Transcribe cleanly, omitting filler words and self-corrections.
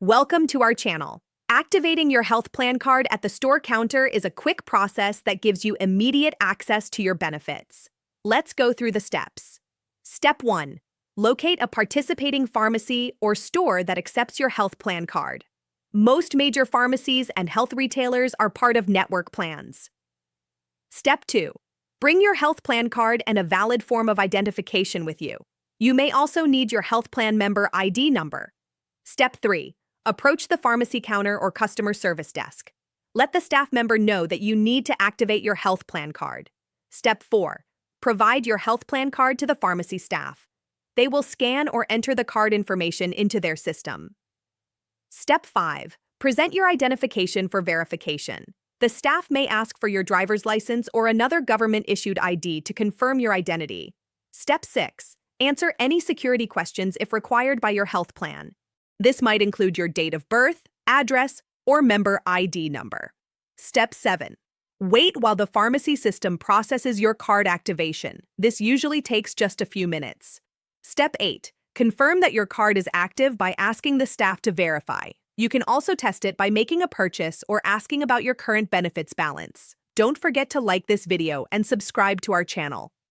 Welcome to our channel. Activating your health plan card at the store counter is a quick process that gives you immediate access to your benefits. Let's go through the steps. Step 1. Locate a participating pharmacy or store that accepts your health plan card. Most major pharmacies and health retailers are part of network plans. Step 2. Bring your health plan card and a valid form of identification with you. You may also need your health plan member ID number. Step 3. Approach the pharmacy counter or customer service desk. Let the staff member know that you need to activate your health plan card. Step 4. Provide your health plan card to the pharmacy staff. They will scan or enter the card information into their system. Step 5. Present your identification for verification. The staff may ask for your driver's license or another government-issued ID to confirm your identity. Step 6. Answer any security questions if required by your health plan. This might include your date of birth, address, or member ID number. Step 7. Wait while the pharmacy system processes your card activation. This usually takes just a few minutes. Step 8. Confirm that your card is active by asking the staff to verify. You can also test it by making a purchase or asking about your current benefits balance. Don't forget to like this video and subscribe to our channel.